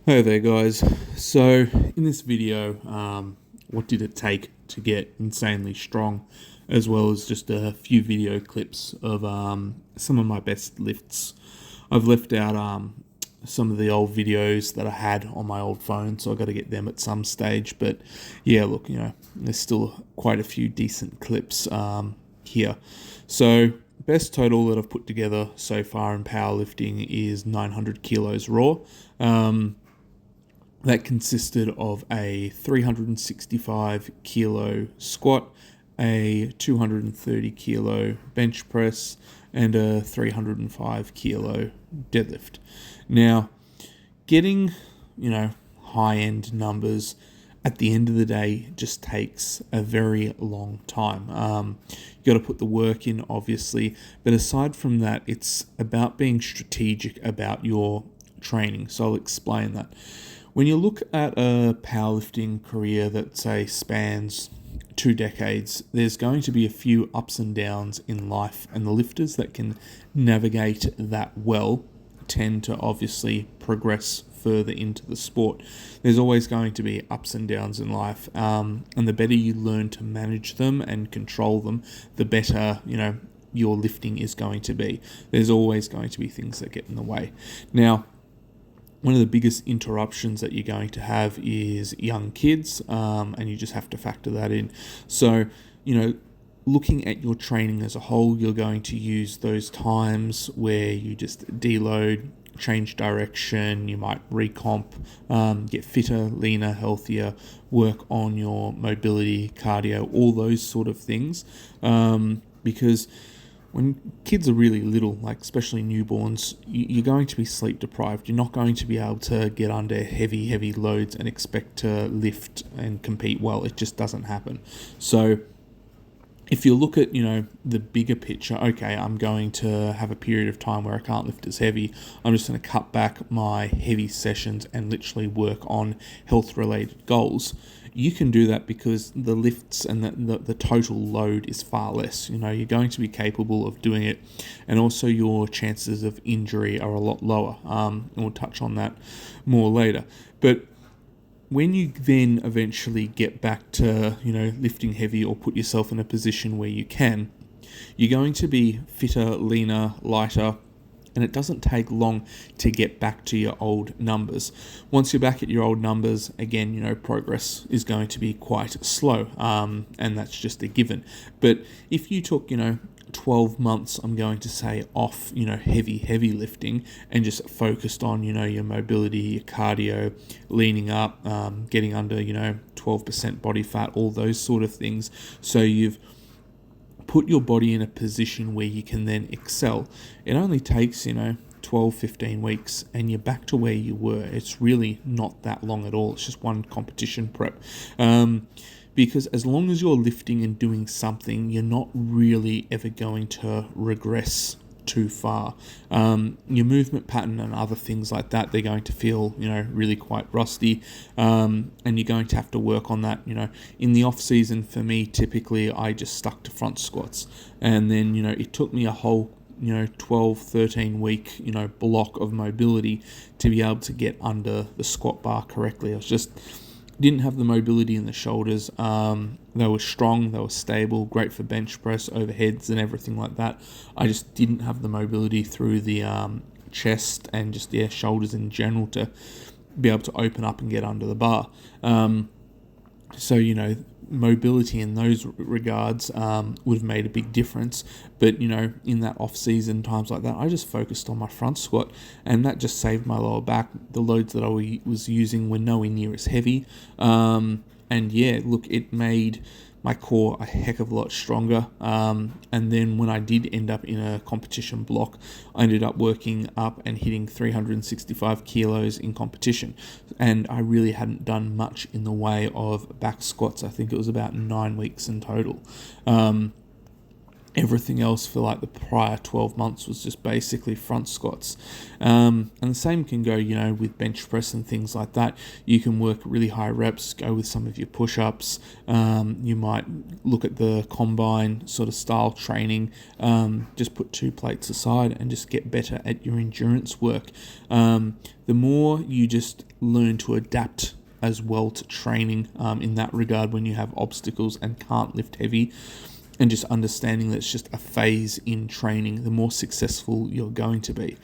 Hey there guys, so in this video, what did it take to get insanely strong, as well as just a few video clips of some of my best lifts. I've left out some of the old videos that I had on my old phone, so I got to get them at some stage, but yeah, look, there's still quite a few decent clips here. So best total that I've put together so far in powerlifting is 900 kilos raw. That consisted of a 365 kilo squat, a 230 kilo bench press, and a 305 kilo deadlift. Now, getting, high end numbers at the end of the day just takes a very long time. You got to put the work in, obviously, but aside from that, it's about being strategic about your training. So I'll explain that. When you look at a powerlifting career that, say, spans 2 decades, there's going to be a few ups and downs in life, and the lifters that can navigate that well tend to obviously progress further into the sport. There's always going to be ups and downs in life, and the better you learn to manage them and control them, the better, your lifting is going to be. There's always going to be things that get in the way. Now, one of the biggest interruptions that you're going to have is young kids, and you just have to factor that in. So, looking at your training as a whole, you're going to use those times where you just deload, change direction, you might recomp, get fitter, leaner, healthier, work on your mobility, cardio, all those sort of things, because when kids are really little, like especially newborns, you're going to be sleep deprived. You're not going to be able to get under heavy loads and expect to lift and compete well. It just doesn't happen. So if you look at, the bigger picture, okay, I'm going to have a period of time where I can't lift as heavy. I'm just going to cut back my heavy sessions and literally work on health-related goals. You can do that because the lifts and the total load is far less. You're going to be capable of doing it, and also your chances of injury are a lot lower. And we'll touch on that more later. But when you then eventually get back to, lifting heavy or put yourself in a position where you can, you're going to be fitter, leaner, lighter, and it doesn't take long to get back to your old numbers. Once you're back at your old numbers, again, progress is going to be quite slow, and that's just a given. But if you took, 12 months, I'm going to say, off, heavy lifting, and just focused on, your mobility, your cardio, leaning up, getting under, 12% body fat, all those sort of things. So you've put your body in a position where you can then excel. It only takes, 12, 15 weeks, and you're back to where you were. It's really not that long at all. It's just one competition prep. Because as long as you're lifting and doing something, you're not really ever going to regress too far. Your movement pattern and other things like that, they're going to feel, really quite rusty, and you're going to have to work on that. In the off season, for me, typically I just stuck to front squats, and then, it took me a whole 12, 13 week, block of mobility to be able to get under the squat bar correctly. I was just didn't have the mobility in the shoulders. They were strong, they were stable, great for bench press, overheads and everything like that. I just didn't have the mobility through the chest and just shoulders in general to be able to open up and get under the bar. So, mobility in those regards would have made a big difference. But, in that off-season, times like that, I just focused on my front squat, and that just saved my lower back. The loads that I was using were nowhere near as heavy. It made my core a heck of a lot stronger. And then when I did end up in a competition block, I ended up working up and hitting 365 kilos in competition. And I really hadn't done much in the way of back squats. I think it was about 9 weeks in total. Everything else for like the prior 12 months was just basically front squats. And the same can go, with bench press and things like that. You can work really high reps, go with some of your push-ups. You might look at the combine sort of style training, just put 2 plates aside and just get better at your endurance work. The more you just learn to adapt as well to training in that regard when you have obstacles and can't lift heavy, and just understanding that it's just a phase in training, the more successful you're going to be.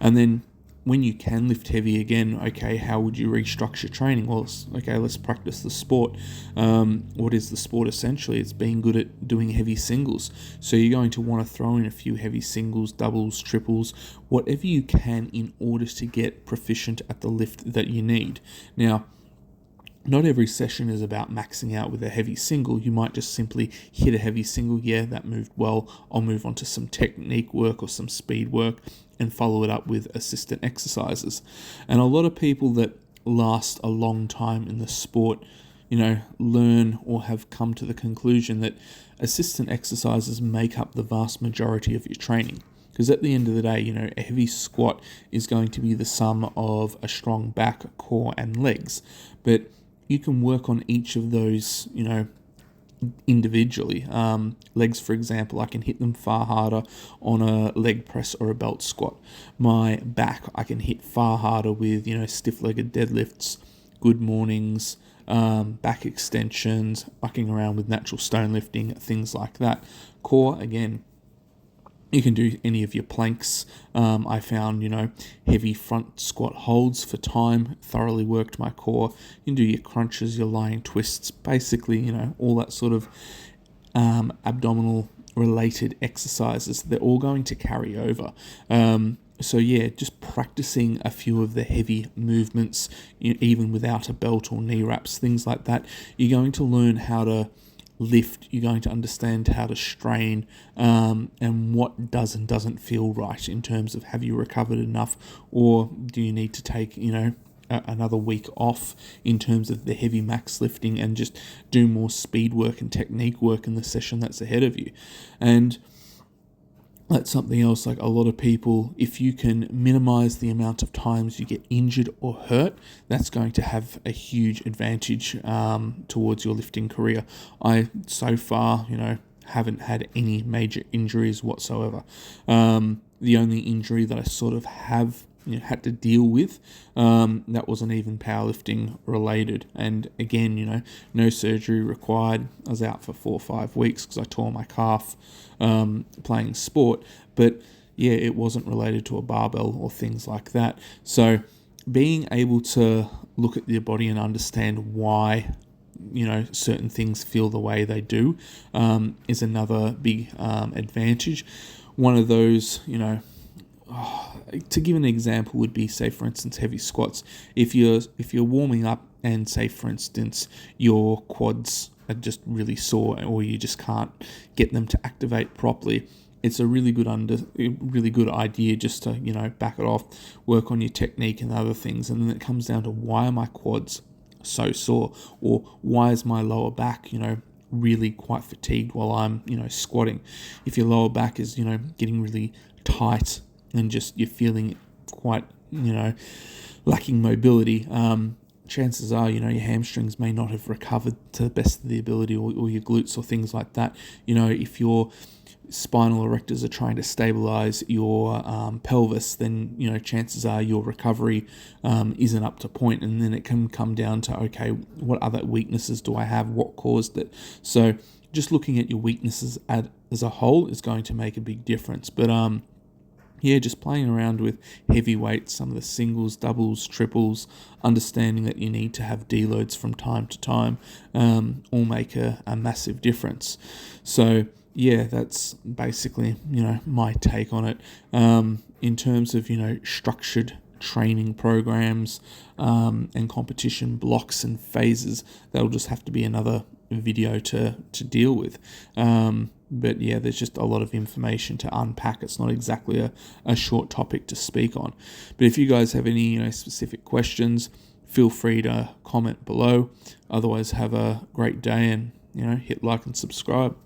And then when you can lift heavy again, okay, how would you restructure training? Well, let's practice the sport. What is the sport essentially? It's being good at doing heavy singles. So you're going to want to throw in a few heavy singles, doubles, triples, whatever you can in order to get proficient at the lift that you need. Now, not every session is about maxing out with a heavy single. You might just simply hit a heavy single. Yeah, that moved well. I'll move on to some technique work or some speed work and follow it up with assistant exercises. And a lot of people that last a long time in the sport, learn or have come to the conclusion that assistant exercises make up the vast majority of your training. Because at the end of the day, a heavy squat is going to be the sum of a strong back, core, and legs. But you can work on each of those, individually. Legs, for example, I can hit them far harder on a leg press or a belt squat. My back, I can hit far harder with, stiff-legged deadlifts, good mornings, back extensions, mucking around with natural stone lifting, things like that. Core, again, you can do any of your planks. I found, heavy front squat holds for time, thoroughly worked my core. You can do your crunches, your lying twists, basically, all that sort of abdominal related exercises. They're all going to carry over. So yeah, just practicing a few of the heavy movements, even without a belt or knee wraps, things like that. You're going to learn how to lift, you're going to understand how to strain, and what does and doesn't feel right in terms of have you recovered enough, or do you need to take another week off in terms of the heavy max lifting and just do more speed work and technique work in the session that's ahead of you. And that's something else. Like a lot of people, if you can minimize the amount of times you get injured or hurt, that's going to have a huge advantage towards your lifting career. I, so far, haven't had any major injuries whatsoever. The only injury that I sort of have had to deal with, that wasn't even powerlifting related. And again, no surgery required. I was out for 4 or 5 weeks because I tore my calf playing sport. But yeah, it wasn't related to a barbell or things like that. So being able to look at your body and understand why certain things feel the way they do is another big advantage. One of those, to give an example would be, say, for instance, heavy squats. If you're warming up and, say, for instance, your quads are just really sore or you just can't get them to activate properly, it's a really good idea just to back it off, work on your technique and other things, and then it comes down to, why are my quads so sore, or why is my lower back really quite fatigued while I'm squatting. If your lower back is getting really tight and just you're feeling quite lacking mobility, chances are your hamstrings may not have recovered to the best of the ability, or your glutes or things like that. If your spinal erectors are trying to stabilize your pelvis, then chances are your recovery isn't up to point, and then it can come down to, okay, what other weaknesses do I have, what caused it? So just looking at your weaknesses as a whole is going to make a big difference. But just playing around with heavy weights, some of the singles, doubles, triples, understanding that you need to have deloads from time to time, all make a massive difference. So yeah, that's basically, my take on it. In terms of, structured training programs and competition blocks and phases, that'll just have to be another video to deal with. But yeah, there's just a lot of information to unpack. It's not exactly a short topic to speak on. But if you guys have any specific questions, feel free to comment below. Otherwise, have a great day and hit like and subscribe.